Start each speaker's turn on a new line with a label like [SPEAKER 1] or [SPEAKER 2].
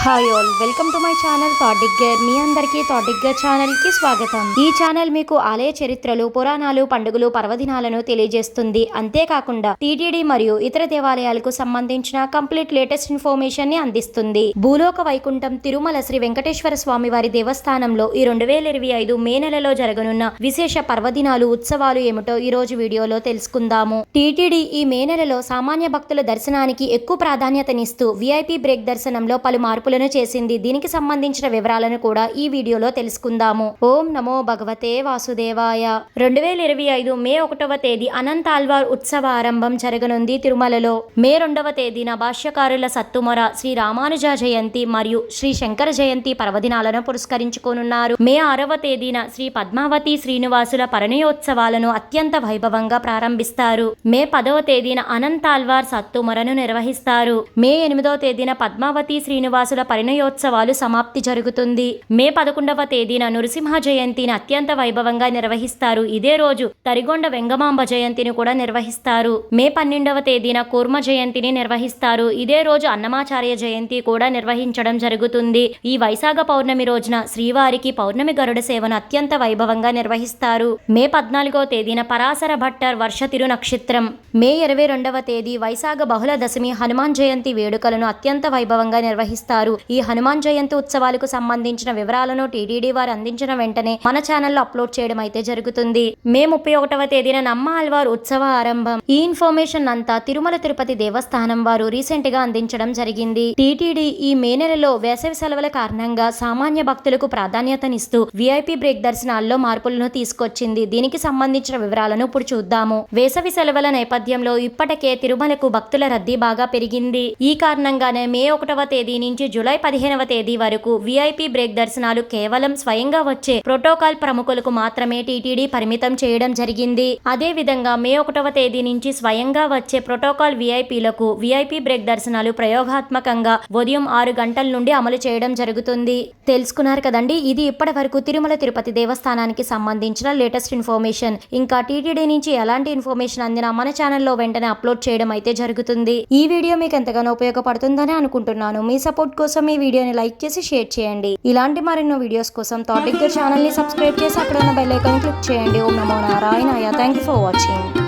[SPEAKER 1] Hi all, welcome to my channel Thought Digger. మీ అందరికీ Thought digger channel కి స్వాగతం. ఈ ఛానల్ మీకు ఆలయ చరిత్రలు, పురాణాలు, పండుగలు, పర్వదినాలను తెలియజేస్తుంది. అంతేకాకుండా టీటీడీ మరియు ఇతర దేవాలయాలకు సంబంధించిన కంప్లీట్ లేటెస్ట్ ఇన్ఫర్మేషన్ ని అందిస్తుంది. భూలోక వైకుంఠం తిరుమల శ్రీ వెంకటేశ్వర స్వామి వారి దేవస్థానంలో ఈ 2025 మే నెలలో జరగనున్న విశేష పర్వదినాలు, ఉత్సవాలు ఏమిటో ఈ రోజు వీడియోలో తెలుసుకుందాము. టీటీడీ ఈ మే నెలలో సామాన్య భక్తుల దర్శనానికి ఎక్కువ ప్రాధాన్యతనిస్తూ VIP బ్రేక్ దర్శనంలో పలు మార్పులను చేసింది. దీనికి సంబంధించిన వివరాలను కూడా ఈ వీడియోలో తెలుసుకుందాము. ఓం నమో భగవతే వాసుదేవాయ. 2025 మే 1వ తేదీ అనంతాల్వార్ ఉత్సవ ఆరంభం జరగనుంది తిరుమలలో. మే 2వ తేదీన భాష్యకారుల సత్తుమొర, శ్రీ రామానుజ జయంతి మరియు శ్రీ శంకర జయంతి పర్వదినాలను పురస్కరించుకోనున్నారు. మే 6వ తేదీన శ్రీ పద్మావతి శ్రీనివాసుల పరిణయోత్సవాలను అత్యంత వైభవంగా ప్రారంభిస్తారు. మే 10వ తేదీన అనంతాల్వార్ సత్తుమొరను నిర్వహిస్తారు. మే 8వ తేదీన పద్మావతి శ్రీనివాసుల పరిణయోత్సవాలు సమాప్తి జరుగుతుంది. మే 11వ తేదీన నృసింహ జయంతిని అత్యంత వైభవంగా నిర్వహిస్తారు. ఇదే రోజు తరిగొండ వెంగమాంబ జయంతిని కూడా నిర్వహిస్తారు. మే 12వ తేదీన కూర్మ జయంతిని నిర్వహిస్తారు. ఇదే రోజు అన్నమాచార్య జయంతి కూడా నిర్వహించడం జరుగుతుంది. ఈ వైశాఖ పౌర్ణమి రోజున శ్రీవారికి పౌర్ణమి గరుడ సేవను అత్యంత వైభవంగా నిర్వహిస్తారు. మే 14వ తేదీన పరాశర భట్టర్ వర్ష తిరు నక్షత్రం. మే 22వ తేదీ వైశాఖ బహుళ దశమి హనుమాన్ జయంతి వేడుకలను అత్యంత వైభవంగా నిర్వహిస్తారు. ఈ హనుమాన్ జయంతి ఉత్సవాలకు సంబంధించిన వివరాలను టీటీడీ వారు అందించిన వెంటనే మన ఛానల్లో అప్లోడ్ చేయడం అయితే జరుగుతుంది. మే 31వ తేదీన నమ్మ ఆల్వార్ ఉత్సవ ఆరంభం. ఈ ఇన్ఫర్మేషన్ అంతా తిరుమల తిరుపతి దేవస్థానం వారు రీసెంట్ గా అందించడం జరిగింది. టీటీడీ ఈ మే నెలలో వేసవి సెలవుల కారణంగా సామాన్య భక్తులకు ప్రాధాన్యతనిస్తూ VIP బ్రేక్ దర్శనాల్లో మార్పులను తీసుకొచ్చింది. దీనికి సంబంధించిన వివరాలను ఇప్పుడు చూద్దాము. వేసవి సెలవుల నేపథ్యంలో ఇప్పటికే తిరుమలకు భక్తుల రద్దీ బాగా పెరిగింది. ఈ కారణంగానే మే 1వ తేదీ నుంచి జూలై 15వ తేదీ వరకు VIP బ్రేక్ దర్శనాలు కేవలం స్వయంగా వచ్చే ప్రోటోకాల్ ప్రముఖులకు మాత్రమే టీటీడీ పరిమితం చేయడం జరిగింది. అదే విధంగా మే 1వ తేదీ నుంచి స్వయంగా వచ్చే ప్రోటోకాల్ VIPలకు VIP బ్రేక్ దర్శనాలు ప్రయోగాత్మకంగా ఉదయం 6 గంటల నుండి అమలు చేయడం జరుగుతుంది. తెలుసుకున్నారు కదండి, ఇది ఇప్పటి వరకు తిరుమల తిరుపతి దేవస్థానానికి సంబంధించిన లేటెస్ట్ ఇన్ఫర్మేషన్. ఇంకా టీటీడీ నుంచి ఎలాంటి ఇన్ఫర్మేషన్ అందినా మన ఛానల్లో వెంటనే అప్లోడ్ చేయడం అయితే జరుగుతుంది. ఈ వీడియో మీకు ఎంతగానో ఉపయోగపడుతుందని అనుకుంటున్నాను. మీ సపోర్ట్ కోసం ఈ వీడియోని లైక్ చేసి షేర్ చేయండి. ఇలాంటి మరెన్నో వీడియోస్ కోసం థాట్ డిగ్గర్ ఛానల్ ని సబ్స్క్రైబ్ చేసి అక్కడ ఉన్న బెల్ ఐకాన్ క్లిక్ చేయండి. ఓం నమో నారాయణాయ. Thank you for watching.